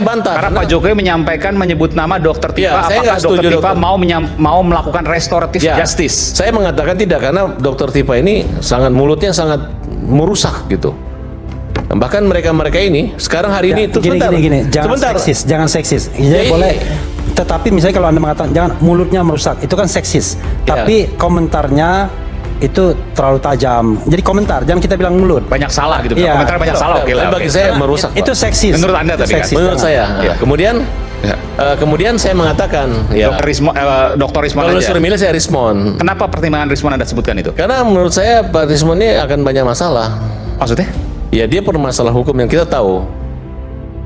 bantah. Karena Pak Jokowi menyampaikan menyebut nama Dokter Tifa. Saya Apakah nggak setuju, Dokter Tifa Dokter. mau melakukan restoratif justice? Saya mengatakan tidak, karena Dokter Tifa ini mulutnya sangat merusak gitu. Bahkan mereka ini sekarang hari ini gini, jangan seksis. Jadi boleh. Tetapi misalnya kalau Anda mengatakan jangan mulutnya merusak, itu kan seksis. Tapi komentarnya itu terlalu tajam. Jadi komentar, jangan kita bilang mulut. Banyak salah gitu. Komentar banyak salah. Oke lah. Bagi saya merusak. Itu seksis. Menurut Anda tapi kan? Menurut saya. Kemudian saya mengatakan Dr. Rismon kalau aja. suruh milih saya Rismon. Kenapa pertimbangan Rismon Anda sebutkan itu? Karena menurut saya Pak Rismon ini akan banyak masalah. Maksudnya? Ya dia permasalah hukum yang kita tahu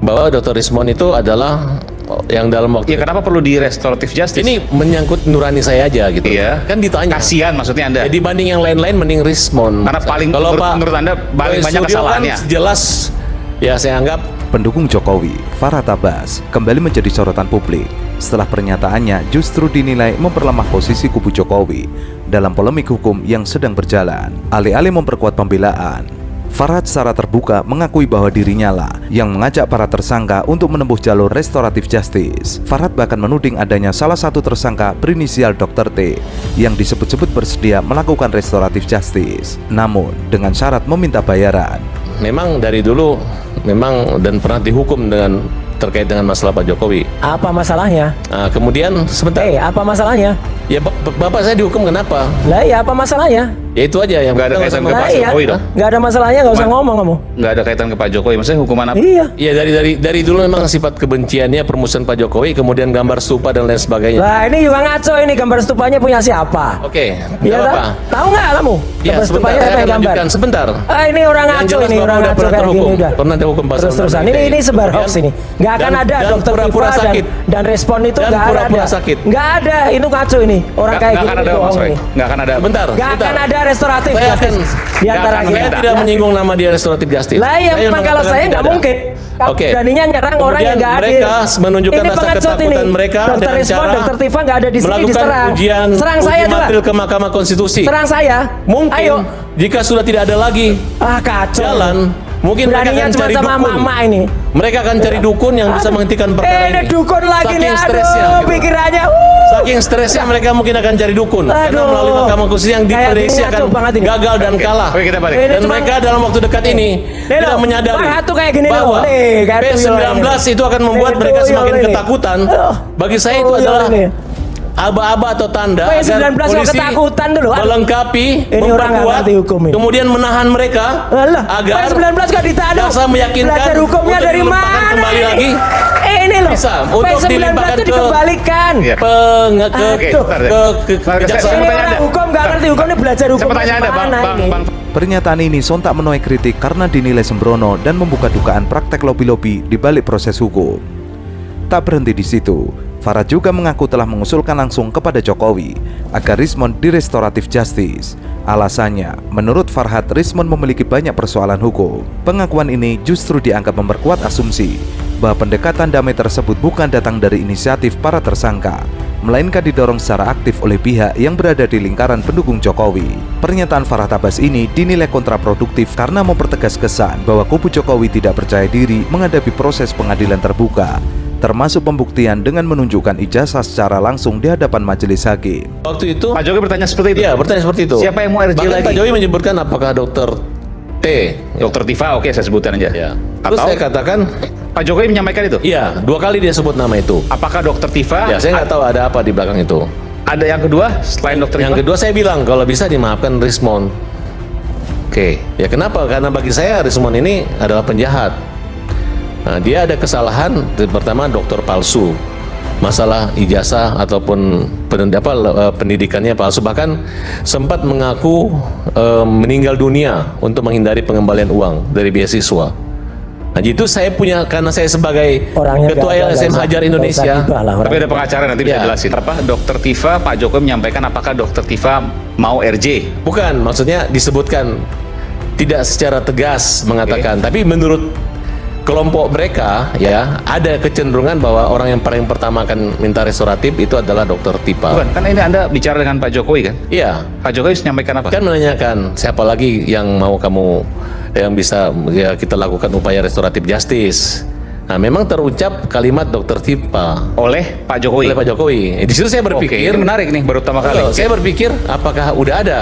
bahwa Dr. Rismon itu adalah yang dalam waktu. Ya kenapa perlu di restoratif justice? Ini menyangkut nurani saya aja gitu. Iya. Kan ditanya. Kasihan maksudnya Anda. Ya, dibanding yang lain-lain mending Rismon. Karena paling kalau menurut Anda paling banyak kesalahannya. Kan jelas ya saya anggap Pendukung Jokowi, Farhad Abbas, kembali menjadi sorotan publik setelah pernyataannya justru dinilai memperlemah posisi kubu Jokowi dalam polemik hukum yang sedang berjalan. Alih-alih memperkuat pembelaan, Farhad secara terbuka mengakui bahwa dirinya lah yang mengajak para tersangka untuk menempuh jalur restoratif justice. Farhad bahkan menuding adanya salah satu tersangka berinisial Dr. T yang disebut-sebut bersedia melakukan restoratif justice, namun dengan syarat meminta bayaran. memang dari dulu memang dan pernah dihukum dengan terkait dengan masalah Pak Jokowi. Apa masalahnya? Nah, kemudian sebentar. Apa masalahnya? Ya Bapak saya dihukum kenapa? Lah ya apa masalahnya? Ya itu aja yang nggak ada kaitan ke Pak Jokowi dong. Nggak ada masalahnya, nggak usah ngomong kamu. Nggak ada kaitan ke Pak Jokowi. Maksudnya hukuman apa? Iya. Iya dari dulu memang sifat kebenciannya permusuhan Pak Jokowi, kemudian gambar stupa dan lain sebagainya. Lah ini juga ngaco ini, gambar stupanya punya siapa? Oke, Iya apa? Tahu nggak kamu? Ya Gambar sebentar, stupanya saya siapa akan yang gambar? lanjutkan sebentar. Ini orang Yang ngaco jelas ini, Bapak orang udah ngaco pernah kayak gini terhukum. udah. Pernah dihukum pasal Terus-terusan 6 ini sebar Kemudian- hoax ini. Nggak akan dan- ada dan dokter pura-pura Tifa sakit. dan respon itu Dan nggak ada. pura-pura sakit. Nggak ada, itu ngaco ini. Orang kayak Nggak gini akan ada bohong Mas Roy. ini. Nggak akan ada. Bentar. Nggak akan ada restoratif Saya justice akan- di antara akan kita. Saya tidak menyinggung nama dia restoratif justice. Lah ya, Saya memang kalau mengatakan saya tidak nggak ada. mungkin. Kamu Oke. beraninya nyerang orang yang nggak hadir. Mereka menunjukkan Ini rasa pengecut ketakutan ini. mereka Dr. dengan Rismon, cara Dr. Tifa nggak ada di sini, melakukan diserang. ujian Serang saya uji coba. material ke Mahkamah Konstitusi. Serang saya. Mungkin Ayo. jika sudah tidak ada lagi Kacau. jalan, mungkin mereka Beraninya akan cuma cari sama dukun. mama ini. Mereka akan cari dukun yang bisa menghentikan perkara Ini ini. dukun lagi nih, Saking stresnya, aduh gitu. pikirannya. Saking stresnya mereka mungkin akan cari dukun. Karena Aduh. melalui Mahkamah Konstitusi yang Kayak diprediksi gini akan ngaco banget ini. gagal dan kalah. Oke, kita balik. Ini Dan cuma- mereka dalam waktu dekat ini tidak loh, menyadari Pak Hatu kayak gini loh. bahwa Nih, kayak P19 tuyul itu akan membuat Nih, mereka tuyul semakin ini. ketakutan. Aduh. Bagi saya itu Tuyul adalah ini. aba-aba atau tanda P19 agar kok polisi ketakutan dulu. Aduh. melengkapi, Ini orang nggak memperkuat, ngerti hukum ini. kemudian menahan mereka Alah, agar P19 gak ditahan. jaksa meyakinkan Belajar hukumnya untuk dari dilimpahkan mana kembali ini? lagi. Ini loh. Bisa, untuk P19 dilimpahkan itu ke- dikembalikan. Iya. Ke Aduh. kejaksaan. Saya Ini mau tanya orang Anda. hukum gak ngerti hukum, ini belajar hukum. Saya pertanyaan Anda, Bang. Pernyataan ini sontak menuai kritik karena dinilai sembrono dan membuka dugaan praktek lobi-lobi di balik proses hukum. Tak berhenti di situ, Farhad juga mengaku telah mengusulkan langsung kepada Jokowi agar Rismon di restoratif justice. Alasannya, menurut Farhad, Rismon memiliki banyak persoalan hukum. Pengakuan ini justru dianggap memperkuat asumsi bahwa pendekatan damai tersebut bukan datang dari inisiatif para tersangka, melainkan didorong secara aktif oleh pihak yang berada di lingkaran pendukung Jokowi. Pernyataan Farhad Abbas ini dinilai kontraproduktif karena mempertegas kesan bahwa kubu Jokowi tidak percaya diri menghadapi proses pengadilan terbuka, termasuk pembuktian dengan menunjukkan ijazah secara langsung di hadapan majelis hakim. Waktu itu Pak Jokowi bertanya seperti itu. Iya, bertanya seperti itu. Siapa yang mau RJ Bahkan lagi? Pak Jokowi menyebutkan apakah dokter T. Dokter Tifa, oke saya sebutkan aja. Ya. Terus Atau saya katakan, Pak Jokowi menyampaikan itu. iya, 2 kali dia sebut nama itu. Apakah Dokter Tifa? Ya, saya nggak tahu ada apa di belakang itu. Ada yang kedua selain Dokter Yang Tifa? kedua saya bilang kalau bisa dimaafkan Rismon. Oke. Ya kenapa? Karena bagi saya Rismon ini adalah penjahat. Nah, dia ada kesalahan. Pertama dokter palsu, masalah ijazah ataupun pendidikannya palsu, bahkan sempat mengaku meninggal dunia untuk menghindari pengembalian uang dari beasiswa. Nah, itu saya punya, karena saya sebagai Orangnya ketua nggak LSM usah- Hajar nggak usah Indonesia. gibah lah Tapi orangnya. ada pengacara nanti bisa Ya. jelasin. Apa Dokter Tifa? Pak Jokowi menyampaikan apakah Dokter Tifa mau RJ? Bukan, maksudnya disebutkan tidak secara tegas mengatakan, tapi menurut kelompok mereka ya ada kecenderungan bahwa orang yang paling pertama akan minta restoratif itu adalah Dokter Tifa. Bukan, kan ini Anda bicara dengan Pak Jokowi kan? Iya, Pak Jokowi menyampaikan apa? kan menanyakan siapa lagi yang mau kamu yang bisa ya kita lakukan upaya restoratif justice. Nah, memang terucap kalimat Dr. Tifa oleh Pak Jokowi. oleh Pak Jokowi. Di situ saya Oke, berpikir, ini menarik nih, baru pertama kali. saya berpikir apakah udah ada?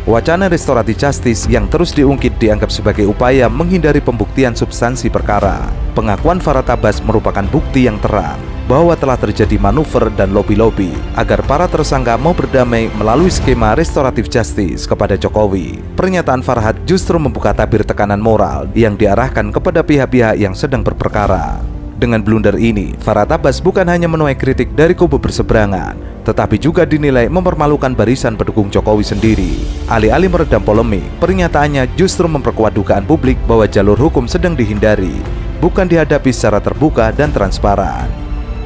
Wacana restoratif justice yang terus diungkit dianggap sebagai upaya menghindari pembuktian substansi perkara. Pengakuan Farhad Abbas merupakan bukti yang terang bahwa telah terjadi manuver dan lobi-lobi agar para tersangka mau berdamai melalui skema restoratif justice kepada Jokowi. Pernyataan Farhad justru membuka tabir tekanan moral yang diarahkan kepada pihak-pihak yang sedang berperkara. Dengan blunder ini, Farhad Abbas bukan hanya menuai kritik dari kubu berseberangan, tetapi juga dinilai mempermalukan barisan pendukung Jokowi sendiri. Alih-alih meredam polemik, pernyataannya justru memperkuat dugaan publik bahwa jalur hukum sedang dihindari, bukan dihadapi secara terbuka dan transparan.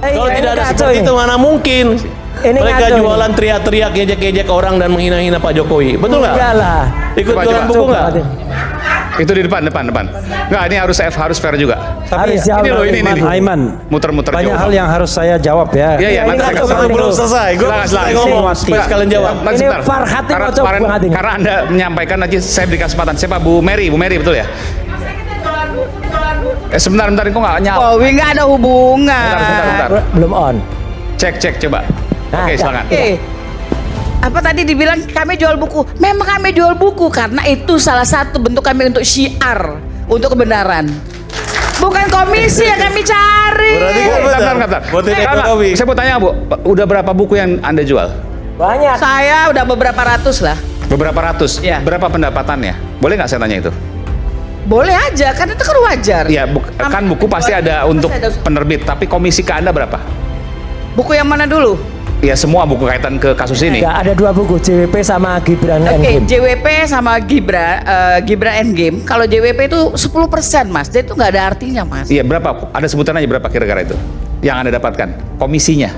Kalau Ini tidak ada kacau seperti ini. itu mana mungkin Ini mereka ngaco ini. jualan teriak-teriak, ngejek-ngejek orang dan menghina-hina Pak Jokowi. Betul nggak? Enggak lah. Ikut Coba, jualan coba. buku nggak? Itu di depan. Nggak, ini harus fair juga. Tapi Harus jawab. ini loh, ini. Aiman, Muter-muter banyak jauh. hal yang harus saya jawab ya. Iya, Ini nanti saya ngaco kasih. banget. Belum selesai. Gue Silakan. ngomong Ini supaya sekalian jawab. Nanti Ini sebentar. Farhad ini Karena ngocok kemarin- banget ini. Karena Anda menyampaikan nanti saya beri kesempatan. Siapa Bu Mary betul ya? Sebentar, kok nggak nyala. Jokowi nggak ada hubungan. Bentar. Belum on. Cek coba. Nah, Oke, ya. silakan. Oke. Apa tadi dibilang kami jual buku? Memang kami jual buku karena itu salah satu bentuk kami untuk syiar, untuk kebenaran. Bukan komisi yang kami cari. Berarti Bu, kan bentar. Buat ini Nggak, Jokowi. saya mau tanya Bu, udah berapa buku yang Anda jual? Banyak. Saya udah beberapa ratus lah. Beberapa ratus. Iya. Berapa pendapatannya? Boleh nggak saya tanya itu? Boleh aja, kan itu kan wajar. Iya, kan buku pasti ada untuk Pasti ada. penerbit, tapi komisi ke Anda berapa? Buku yang mana dulu? Ya semua buku kaitan ke kasus ini. Enggak, ada 2 buku, JWP sama Gibran Oke, Endgame. JWP sama Gibran Endgame. Kalau JWP itu 10%, Mas. Jadi itu nggak ada artinya, Mas. Iya, berapa? Ada sebutan aja berapa kira-kira itu yang Anda dapatkan? Komisinya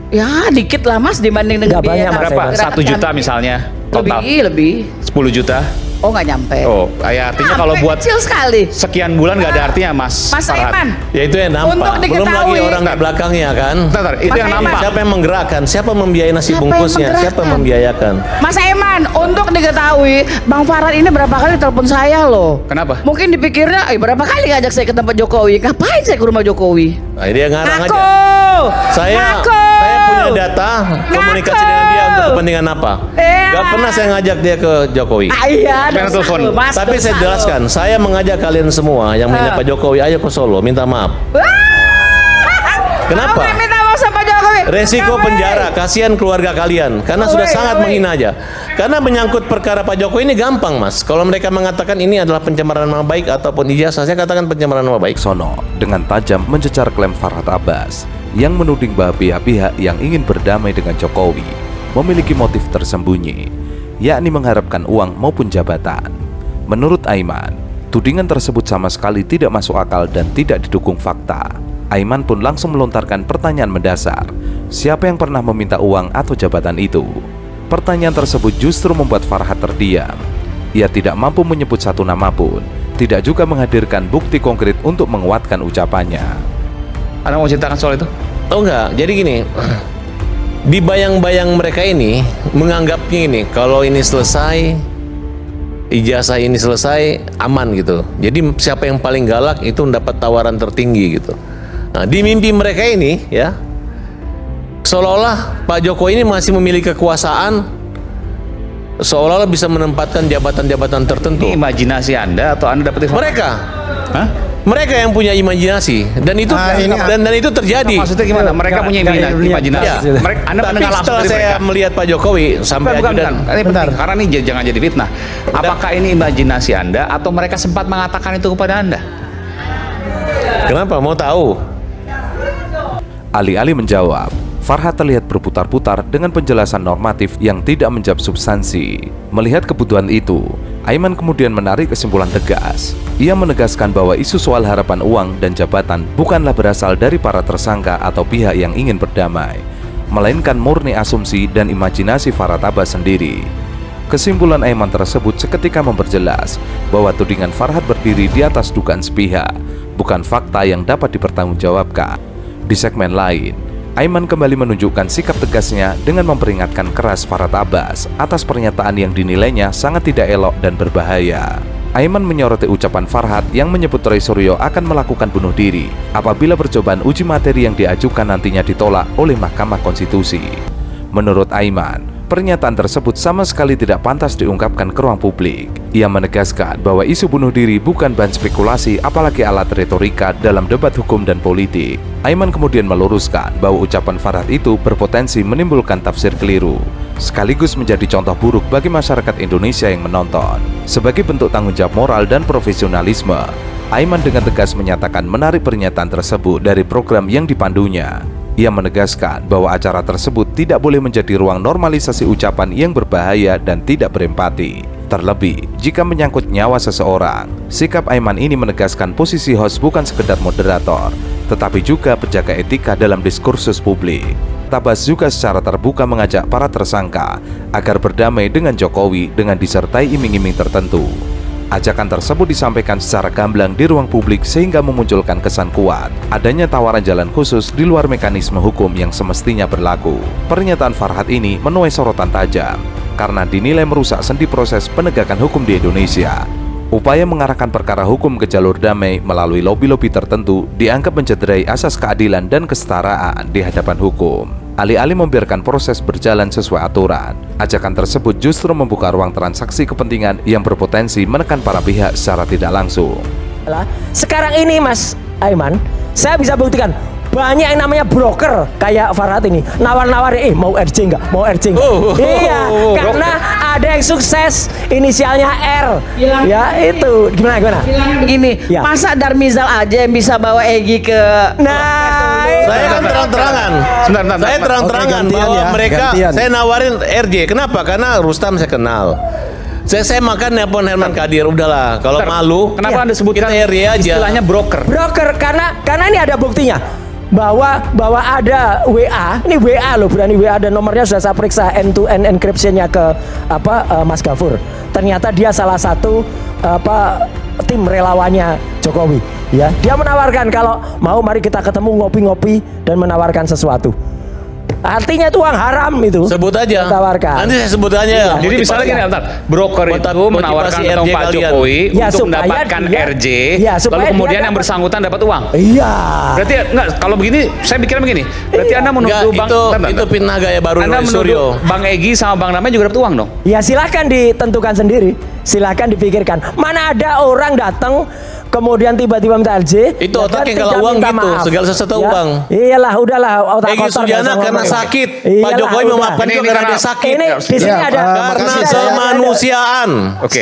Ya, dikit lah, Mas, dibanding dengan Nggak banyak, Mas, berapa? Mas. 1 juta misalnya total. Lebih. 10 juta. Oh, nggak nyampe. Oh, ya artinya kalau Nyampe, buat kecil sekali. sekian bulan nggak ada artinya, Mas. Mas Farhad. Aiman, Ya itu yang nampak. Untuk Belum lagi diketahui. orang di belakangnya kan. Bentar, itu Mas yang Aiman. nampak. Siapa yang menggerakkan? Siapa membiayai nasi Siapa yang bungkusnya? Siapa yang menggerakkan? membiayakan? Mas Aiman, untuk diketahui, Bang Farhad ini berapa kali telepon saya loh. Kenapa? Mungkin dipikirnya, berapa kali ngajak saya ke tempat Jokowi? Ngapain saya ke rumah Jokowi? Nah, dia ngarang Ngaku! aja. Saya Ngaku! punya data komunikasi dengan dia untuk kepentingan apa? Iya. Gak pernah saya ngajak dia ke Jokowi. Ah, iya, Pengen dosa telepon. lo, Mas, Tapi saya dosa jelaskan, lo. saya mengajak kalian semua yang mengingat Pak Jokowi, ayo ke Solo, minta maaf. Kenapa? Kamu minta maaf sama Jokowi. Resiko Ngapain? penjara, kasihan keluarga kalian, karena sudah sangat menghina aja. Karena menyangkut perkara Pak Jokowi ini gampang, Mas. Kalau mereka mengatakan ini adalah pencemaran nama baik ataupun ijazah, saya katakan pencemaran nama baik. Sono dengan tajam mencecar klaim Farhad Abbas yang menuding bahwa pihak-pihak yang ingin berdamai dengan Jokowi memiliki motif tersembunyi, yakni mengharapkan uang maupun jabatan. Menurut Aiman, tudingan tersebut sama sekali tidak masuk akal dan tidak didukung fakta. Aiman pun langsung melontarkan pertanyaan mendasar, siapa yang pernah meminta uang atau jabatan itu? Pertanyaan tersebut justru membuat Farhad terdiam. Ia tidak mampu menyebut satu nama pun, tidak juga menghadirkan bukti konkret untuk menguatkan ucapannya. Anda mau ceritakan soal itu? Oh enggak, jadi gini, di bayang-bayang mereka ini menganggapnya ini, kalau ini selesai, ijazah ini selesai, aman gitu. Jadi siapa yang paling galak itu mendapat tawaran tertinggi gitu. Nah, di mimpi mereka ini ya, seolah-olah Pak Jokowi ini masih memiliki kekuasaan, seolah-olah bisa menempatkan jabatan-jabatan tertentu. Ini imajinasi Anda atau Anda dapat informasi? Mereka, Hah? mereka yang punya imajinasi dan itu dan itu terjadi. Maksudnya gimana? Mereka punya imajinasi. Ya. Mereka, Anda Tapi mendengar langsung setelah dari saya mereka. melihat Pak Jokowi sampai Bukan. ajudan, Ini penting, karena ini jangan jadi fitnah. Apakah ini imajinasi Anda atau mereka sempat mengatakan itu kepada Anda? kenapa mau tahu? Alih-alih menjawab, Farhad terlihat berputar-putar dengan penjelasan normatif yang tidak menjawab substansi. Melihat kebutuhan itu, Aiman kemudian menarik kesimpulan tegas. Ia menegaskan bahwa isu soal harapan uang dan jabatan bukanlah berasal dari para tersangka atau pihak yang ingin berdamai, melainkan murni asumsi dan imajinasi Farhad Abbas sendiri. Kesimpulan Aiman tersebut seketika memperjelas bahwa tudingan Farhad berdiri di atas dugaan sepihak, bukan fakta yang dapat dipertanggungjawabkan. Di segmen lain, Aiman kembali menunjukkan sikap tegasnya dengan memperingatkan keras Farhad Abbas atas pernyataan yang dinilainya sangat tidak elok dan berbahaya. Aiman menyoroti ucapan Farhad yang menyebut Roy Suryo akan melakukan bunuh diri apabila percobaan uji materi yang diajukan nantinya ditolak oleh Mahkamah Konstitusi. Menurut Aiman, pernyataan tersebut sama sekali tidak pantas diungkapkan ke ruang publik. Ia menegaskan bahwa isu bunuh diri bukan bahan spekulasi apalagi alat retorika dalam debat hukum dan politik. Aiman kemudian meluruskan bahwa ucapan Farhad itu berpotensi menimbulkan tafsir keliru, sekaligus menjadi contoh buruk bagi masyarakat Indonesia yang menonton. Sebagai bentuk tanggung jawab moral dan profesionalisme, Aiman dengan tegas menyatakan menarik pernyataan tersebut dari program yang dipandunya. Ia menegaskan bahwa acara tersebut tidak boleh menjadi ruang normalisasi ucapan yang berbahaya dan tidak berempati. Terlebih, jika menyangkut nyawa seseorang, sikap Aiman ini menegaskan posisi host bukan sekedar moderator, tetapi juga penjaga etika dalam diskursus publik. Tabas juga secara terbuka mengajak para tersangka agar berdamai dengan Jokowi dengan disertai iming-iming tertentu. Ajakan tersebut disampaikan secara gamblang di ruang publik sehingga memunculkan kesan kuat adanya tawaran jalan khusus di luar mekanisme hukum yang semestinya berlaku. Pernyataan Farhad ini menuai sorotan tajam karena dinilai merusak sendi proses penegakan hukum di Indonesia. Upaya mengarahkan perkara hukum ke jalur damai melalui lobi-lobi tertentu dianggap mencederai asas keadilan dan kesetaraan di hadapan hukum. Alih-alih membiarkan proses berjalan sesuai aturan, ajakan tersebut justru membuka ruang transaksi kepentingan yang berpotensi menekan para pihak secara tidak langsung. Sekarang ini Mas Aiman, saya bisa buktikan banyak yang namanya broker kayak Farhad ini nawar-nawarin mau RJ nggak, mau RJ nggak. Iya, karena ada yang sukses inisialnya R. Ya itu gimana? Gini, Ya. masa Darmizal aja yang bisa bawa Egy ke Nah, Saya kan terang-terangan. Sebentar. Saya terang-terangan Oke, gantian bahwa ya, mereka gantian. saya nawarin RJ. Kenapa? Karena Rustam saya kenal. Saya makan nelpon Herman Kadir, udahlah. Kalau Bentar. malu, Kenapa Iya. Anda sebutkan kita RJ aja. istilahnya broker? broker karena ini ada buktinya bahwa ada WA, ini WA loh, berani WA dan nomornya sudah saya periksa end-to-end encryption-nya ke Mas Gafur. Ternyata dia salah satu tim relawannya Jokowi. Ya, dia menawarkan kalau mau mari kita ketemu ngopi-ngopi dan menawarkan sesuatu. Artinya itu uang haram itu. Sebut aja. Ditawarkan. Nanti saya sebut aja. ya. Jadi misalnya gini, bentar. Broker itu Motivasi menawarkan RJ ketemu Pak kalian. Jokowi Ya, untuk supaya mendapatkan dia- RJ, ya, supaya lalu kemudian dia yang dapat- bersangkutan dapat uang. Iya. Berarti enggak, kalau begini saya pikirnya begini. Berarti Anda Enggak, menuduh Bang itu fitnah gaya baru Anda Roy Suryo. menuduh Bang Egy sama Bang Damai juga dapat uang dong? Ya silahkan ditentukan sendiri, silahkan dipikirkan. Mana ada orang datang kemudian tiba-tiba minta RJ. Itu ya, otaknya dan kalau tidak uang minta gitu, maaf. segala sesuatu Ya, uang. Iyalah, udahlah otak Egy kotor. Sujana nggak usah karena ngomong. sakit. Pak Iyalah, Jokowi udah. memaafkan Ini juga karena karena- dia sakit. Ini di sini ada Karena kemanusiaan. Oke.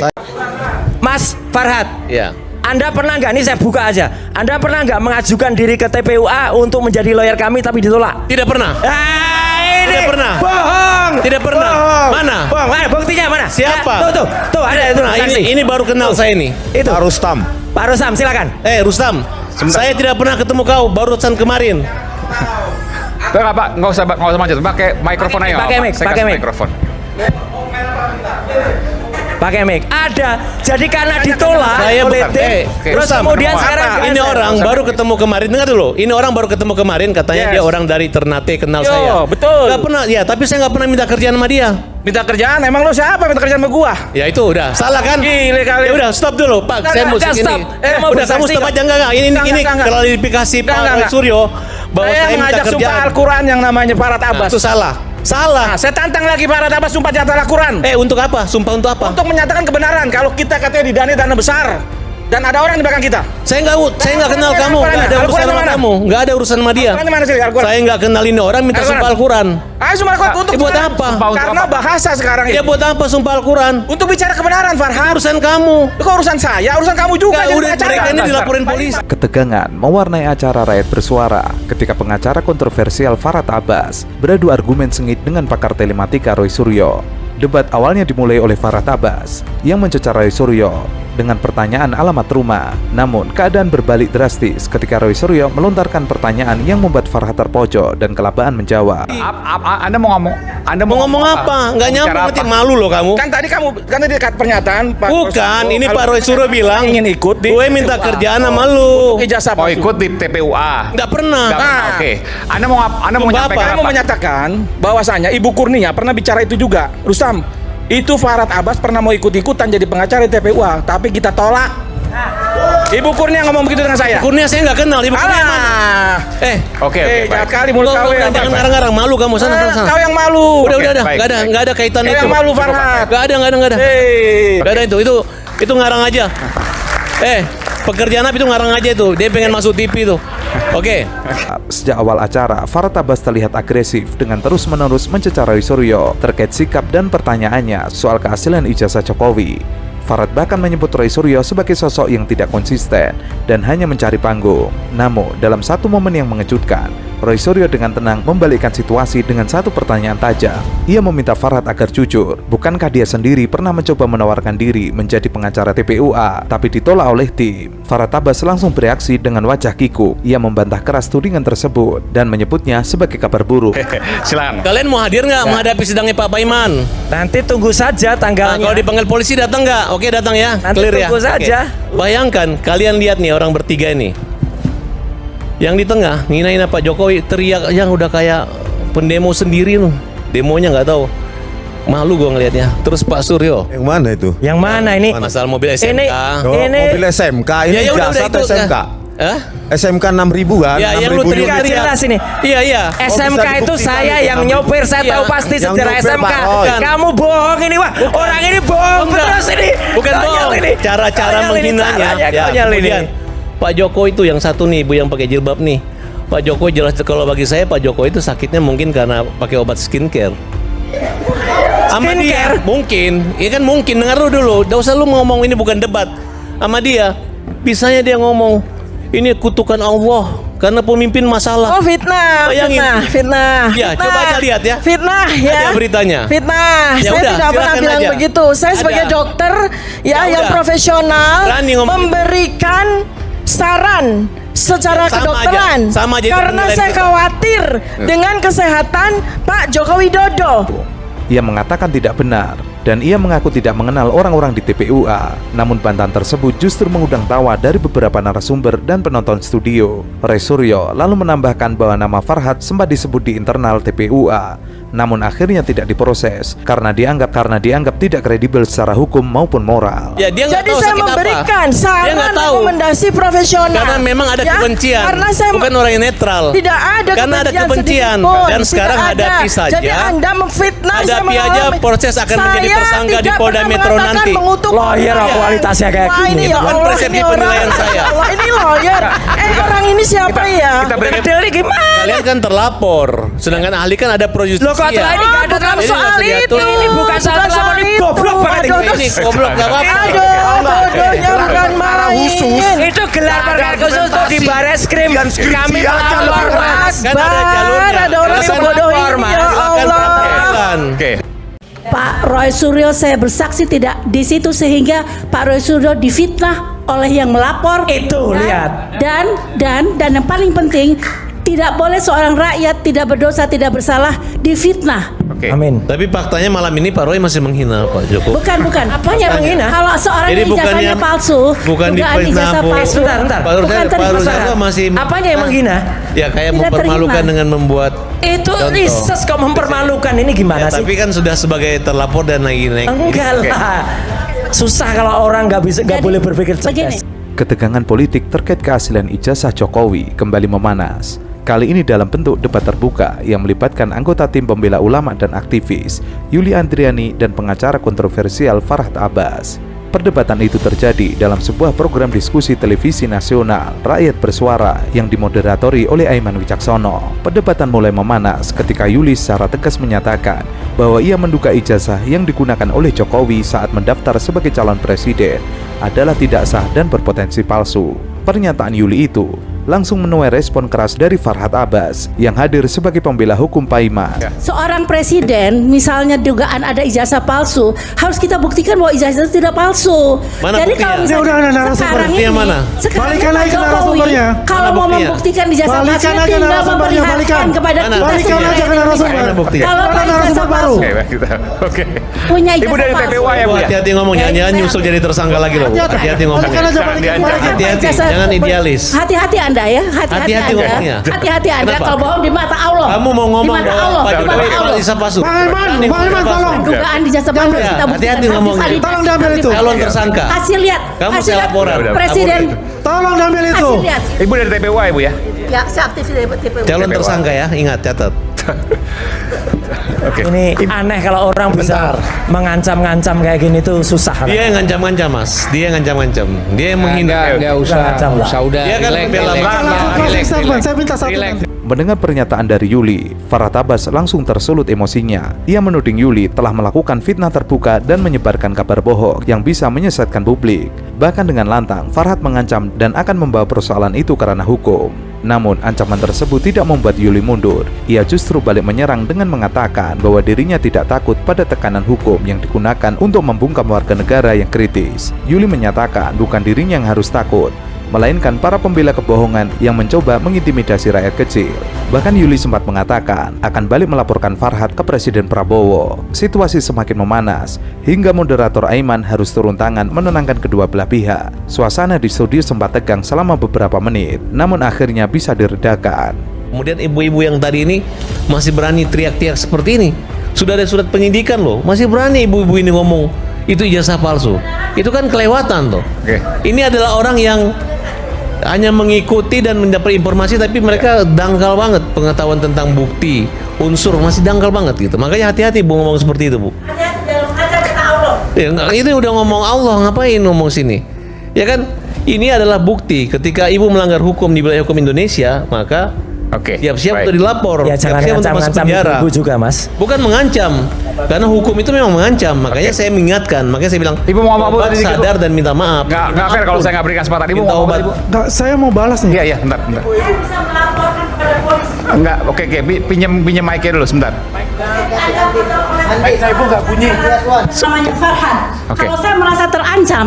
Mas Farhad. Ya. Anda pernah nggak, ini saya buka aja, Anda pernah nggak mengajukan diri ke TPUA untuk menjadi lawyer kami tapi ditolak? Tidak pernah. Ini Tidak pernah. bohong. Tidak pernah. Bohong. Mana? Bohong. Mana buktinya mana? Siapa? Ya, tuh ada itu. Nah, saksi. ini baru kenal saya nih. Itu. Rustam. Pak Rustam silakan. Rustam, saya tidak pernah ketemu kau, barusan kemarin. Enggak Pak, enggak usah macet. Pakai mikrofon aja. Pakai mic, Saya pakai kasih mic. mikrofon. Pakai mic. Ada. Jadi karena ditolak Saya oleh bukan. tim, terus Rustam, kemudian apa? sekarang Ini geser. orang baru ketemu kemarin, dengar dulu. Ini orang baru ketemu kemarin, katanya Yes. dia orang dari Ternate, kenal Yo, saya. betul. Gak pernah, ya. Tapi saya nggak pernah minta kerjaan sama dia. Minta kerjaan, emang lo siapa minta kerjaan sama gua? Ya itu udah, salah kan? Gile kali. Ya udah, stop dulu, Pak. Enggak, Saya enggak, musik stop. ini. Saya mau Udah, kamu bersaksi stop kok. aja enggak? Ini Enggak. klarifikasi Pak Enggak, Roy enggak. Suryo bahwa Saya saya minta mengajak sumpah kerjaan. Al-Quran yang namanya Farhad Nah, Abbas. itu salah. Salah. Nah, saya tantang lagi Farhad Abbas sumpah di atas Al-Quran. Untuk apa? Sumpah untuk apa? Untuk menyatakan kebenaran kalau kita katanya didani dana besar dan ada orang di belakang kita. Saya nggak kenal kamu, nggak ada urusan sama kamu, nggak ada urusan sama dia. Al-Quran mana sih? Al-Quran. Saya nggak kenal ini orang minta Al-Quran. sumpah Al-Quran. Ayo sumpah Al-Quran untuk buat apa? Sumpah untuk karena apa? bahasa sekarang Ya ini. buat apa sumpah Al-Quran? Untuk bicara kebenaran Farhad. Urusan kamu. Kok urusan saya? Urusan kamu juga. Nggak, jadi udah pengacara. mereka ini dilaporin polisi. Ketegangan mewarnai acara Rakyat Bersuara ketika pengacara kontroversial Farhad Abbas beradu argumen sengit dengan pakar telematika Roy Suryo. Debat awalnya dimulai oleh Farhad Abbas yang mencecar Roy Suryo dengan pertanyaan alamat rumah. Namun, keadaan berbalik drastis ketika Roy Suryo melontarkan pertanyaan yang membuat Farhad terpojok dan kelabakan menjawab. Anda mau ngomong? Mau ngomong apa? Nggak nyambung, Bicara nanti apa? malu loh kamu. Kan tadi pernyataan Pak Bukan, Roy ini Suryo, Pak Roy Suryo bilang ingin ikut di gue minta TPUA. kerjaan sama lu. Ijazah mau ikut di TPUA. Nggak pernah. Oke. Anda mau Sumpah menyampaikan apa? apa? Mau menyatakan bahwasanya Ibu Kurnia pernah bicara itu juga. Rustam, Itu Farhad Abbas pernah mau ikut-ikutan jadi pengacara di TPUA, tapi kita tolak. Ibu Kurnia ngomong begitu dengan saya. Kurnia saya nggak kenal, Ibu Kurnia mana? Alah. Oke, Jahat kali mulut kau ya. Jangan ngarang-ngarang, malu kamu sana. Kau yang malu. Udah, baik, nggak ada kaitan Kau itu. yang malu Farhad. Nggak ada. Hei. Nggak ada itu ngarang aja. Pekerjaan apa itu ngarang aja itu. Dia pengen masuk TV itu. Oke. Sejak awal acara, Farhad Abbas terlihat agresif dengan terus-menerus mencecar Roy Suryo terkait sikap dan pertanyaannya soal keaslian ijazah Jokowi. Farhad bahkan menyebut Roy Suryo sebagai sosok yang tidak konsisten dan hanya mencari panggung. Namun, dalam satu momen yang mengejutkan, Roy Suryo dengan tenang membalikkan situasi dengan satu pertanyaan tajam. Ia meminta Farhad agar jujur. Bukankah dia sendiri pernah mencoba menawarkan diri menjadi pengacara TPUA, tapi ditolak oleh tim? Farhad Abbas langsung bereaksi dengan wajah kikuk. Ia membantah keras tudingan tersebut dan menyebutnya sebagai kabar buruk. Silakan. Kalian mau hadir nggak menghadapi sidangnya Pak Paiman? Nanti tunggu saja Nah, tanggalnya. kalau dipanggil polisi datang nggak? Oke, datang ya. Nanti Clear ya. tunggu saja. Oke. Bayangkan kalian lihat nih orang bertiga ini. Yang di tengah nginain Pak Jokowi teriak yang udah kayak pendemo sendiri loh. Demonya nggak tahu. Malu gua ngelihatnya. Terus Pak Suryo Yang mana itu? Yang mana ini? masalah mobil SMK. Ini Mobil SMK, ini udah jasa itu. SMK. Hah? SMK 6.000 kan? Ya, yang lu 6.000 teriak unit. jelas ini. Iya. SMK bisa itu dibuktikan saya itu, yang Nabi. nyopir, saya Iya. tahu pasti Yang sejarah nyopir, SMK. Pak Roy. Kamu bohong ini, wah. Orang ini bohong Enggak. terus ini. Bukan Konyol bohong. ini. Cara-cara Konyol ini, menghinanya. caranya Ya, konyol ini. kemudian Pak Jokowi itu yang satu nih, Ibu yang pakai jilbab nih. Pak Jokowi jelas kalau bagi saya Pak Jokowi itu sakitnya mungkin karena pakai obat skincare. Sama dia, mungkin. Iya kan mungkin. Dengar lu dulu. Gak usah lu ngomong ini bukan debat. Sama dia, bisanya dia ngomong ini kutukan Allah karena pemimpin masalah. Oh fitnah, Bayangin. fitnah. Ya, coba aja lihat ya. Fitnah ya. Ada beritanya. Fitnah. Ya saya udah, tidak pernah silakan bilang aja. begitu. Saya sebagai Ada. dokter ya Ya yang udah. profesional Berani ngomong gitu. memberikan saran secara Ya, sama kedokteran. aja. Sama aja itu Karena penilaian saya kita. khawatir dengan kesehatan Pak Joko Widodo. Ia mengatakan tidak benar dan ia mengaku tidak mengenal orang-orang di TPUA. Namun bantahan tersebut justru mengundang tawa dari beberapa narasumber dan penonton studio. Roy Suryo lalu menambahkan bahwa nama Farhad sempat disebut di internal TPUA, namun akhirnya tidak diproses karena dianggap tidak kredibel secara hukum maupun moral. Ya, dia nggak Jadi tahu saya sakit memberikan apa. Dia saran nggak tahu. rekomendasi profesional. Karena memang ada Ya, kebencian. Karena saya Bukan orang yang netral. Tidak ada Karena ada kebencian. sedikitpun. Dan sekarang Tidak ada. hadapi saja. Jadi Anda memfitnah. Hadapi saya aja, mengalami. proses akan menjadi Saya tersangka di tidak Polda pernah Metro mengatakan nanti. mengutuk Lawyer orang. kualitasnya kayak Wah, gini. ini ya Bukan Allah, persepsi ini orang. penilaian saya. Allah, ini lawyer. Orang ini siapa ya? Kita break. Bedel ini gimana? Kalian kan terlapor, sedangkan ahli kan ada pro justisia. Loh, kok ini nggak ada bukan dalam Ini soal nggak usah itu. diatur. Ini bukan soal soal ini itu. goblok banget Aduh, Ini goblok nggak apa-apa. Aduh, bodohnya bukan main. Itu gelar perkara khusus untuk di Bareskrim. Kami melapor, Mas. Kan ada jalurnya. Ada orang Silakan sebodoh lapor, ini, Mas. ya Silakan Allah. laporkan. Oke. Pak Roy Suryo saya bersaksi tidak di situ sehingga Pak Roy Suryo difitnah oleh yang melapor. Itu, lihat. Dan yang paling penting tidak boleh seorang rakyat tidak berdosa tidak bersalah difitnah. Oke. Amin. Tapi faktanya malam ini Pak Roy masih menghina Pak Jokowi. Bukan. Apanya yang menghina? Kalau seorang Jadi yang ijazahnya bukannya- palsu, bukan dugaan difitnah, ijazah Bu. palsu. Sebentar. Pak Bukan Rusardo terima. masih Apanya yang menghina? Ya kayak Tidak mempermalukan terima. dengan membuat Itu contoh. riset kok mempermalukan ini gimana Ya, sih? tapi kan sudah sebagai terlapor dan lagi naik. Enggak lah. Susah kalau orang nggak Jadi, boleh berpikir begini. cerdas. Ketegangan politik terkait keaslian ijazah Jokowi kembali memanas. Kali ini dalam bentuk debat terbuka yang melibatkan anggota tim pembela ulama dan aktivis Yuli Andriani dan pengacara kontroversial Farhad Abbas. Perdebatan itu terjadi dalam sebuah program diskusi televisi nasional Rakyat Bersuara yang dimoderatori oleh Aiman Wicaksono. Perdebatan mulai memanas ketika Yuli secara tegas menyatakan bahwa ia menduga ijazah yang digunakan oleh Jokowi saat mendaftar sebagai calon presiden adalah tidak sah dan berpotensi palsu. Pernyataan Yuli itu langsung menuai respon keras dari Farhad Abbas yang hadir sebagai pembela hukum Paiman. Seorang presiden misalnya dugaan ada ijazah palsu, harus kita buktikan bahwa ijazah itu tidak palsu. Mana Jadi buktinya? kalau misalnya Udah, narasumber. sekarang Buktinya ini, mana? sekarang Balikan Pak lagi ke Jokowi, narasumbernya. kalau Mana mau buktinya? membuktikan ijazah Balikan palsu, aja tinggal narasumbernya, balikan. memperlihatkan kepada Mana kita Balikan semua aja ke yang narasumber. Mana buktinya? Kalau Mana Pak narasumber ijazah baru? palsu, Oke, baik, kita. Oke. punya Ibu ijazah dari palsu. TPUA ya, Bu ya? Hati-hati ngomong, jangan nyusul jadi tersangka lagi loh. Hati-hati ngomong. Balikan aja, balikan. Hati-hati, jangan idealis. Hati-hati Anda Anda ya, hati-hati Hati-hati Anda. ngomongnya. Hati-hati Anda Kenapa? kalau bohong di mata Allah. Kamu mau ngomong di mata bahwa Allah, Pak di mata Jokowi Allah. bisa palsu. Bang Iman, tolong. Dugaan di jasa palsu Ya, kita buktikan. hati-hati ngomongnya. Habis Tolong diambil itu. Calon tersangka. Kasih lihat. Kamu kasih saya lihat. laporan. Presiden. Tolong diambil itu. Kasih lihat. Ibu dari TPUA Ibu ya? Ya, saya aktif di TPU. Calon tersangka ya, ingat catat. Ini aneh kalau orang bisa mengancam-ngancam kayak gini tuh susah. Dia yang ngancam-ngancam Mas, dia yang ngancam-ngancam, dia yang menghindar. Enggak usah, udah. Dia kan membela Saya minta satu. Mendengar pernyataan dari Yuli, Farhad Abbas langsung tersulut emosinya. Ia menuding Yuli telah melakukan fitnah terbuka dan menyebarkan kabar bohong yang bisa menyesatkan publik. Bahkan dengan lantang, Farhad mengancam dan akan membawa persoalan itu ke ranah hukum. Namun, ancaman tersebut tidak membuat Yuli mundur. Ia justru balik menyerang dengan mengatakan bahwa dirinya tidak takut pada tekanan hukum yang digunakan untuk membungkam warga negara yang kritis. Yuli menyatakan bukan dirinya yang harus takut, melainkan para pembela kebohongan yang mencoba mengintimidasi rakyat kecil. Bahkan Yuli sempat mengatakan akan balik melaporkan Farhad ke Presiden Prabowo. Situasi semakin memanas, hingga moderator Aiman harus turun tangan menenangkan kedua belah pihak. Suasana di studio sempat tegang selama beberapa menit, namun akhirnya bisa diredakan. Kemudian ibu-ibu yang tadi ini masih berani teriak-teriak seperti ini. Sudah ada surat penyidikan loh, masih berani ibu-ibu ini ngomong itu ijazah palsu. Itu kan kelewatan tuh. Ini adalah orang yang hanya mengikuti dan mendapat informasi, tapi mereka dangkal banget pengetahuan tentang bukti, unsur masih dangkal banget gitu. Makanya hati-hati Bu ngomong seperti itu Bu. Hati-hati dalam mengajar kata Allah. Ya, itu udah ngomong Allah, ngapain ngomong sini? Ya kan? Ini adalah bukti ketika ibu melanggar hukum di wilayah hukum Indonesia, maka siap-siap untuk dilapor, Ya jangan siap-siap untuk masuk ngancam-ngancam penjara. ibu juga Mas. Bukan mengancam, karena hukum itu memang mengancam. Makanya saya mengingatkan, makanya saya bilang, Ibu mau ngomong apa "Obat tadi, Ibu?" sadar dan minta maaf. Nggak fair kalau saya nggak berikan kesempatan. Ibu Minta mau obat. Ibu? Enggak, saya mau balas nih. Iya, bentar. Saya bisa melaporkan kepada polisi. Enggak, oke, pinjam mic-nya dulu sebentar. Saya Ibu nggak bunyi. Namanya Farhad. Oke. Kalau saya merasa terancam,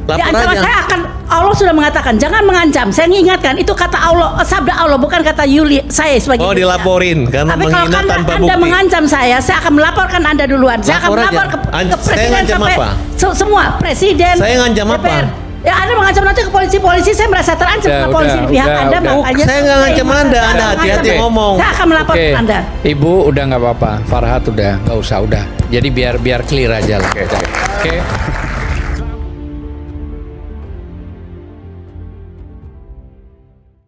Lapor diancam aja. saya akan. Allah sudah mengatakan jangan mengancam. Saya mengingatkan itu kata Allah, sabda Allah, bukan kata Yuli. Saya sebagai Oh, Yuli. dilaporin karena Tapi kalau menghina tanpa Anda bukti. mengancam saya akan melaporkan Anda duluan. Saya akan Lapor aja. melapor ke Saya presiden ngancam sampai apa? semua presiden. Saya ngancam apa? DPR. Ya Anda mengancam nanti ke polisi. Saya merasa terancam Udah, ke polisi di pihak Anda. udah. Makanya Saya nggak ngancam Anda hati-hati mengancam. ngomong. Saya akan melaporkan Oke, Anda. Ibu udah nggak apa-apa, Farhad udah nggak usah, udah. Jadi biar clear aja lah. Oke.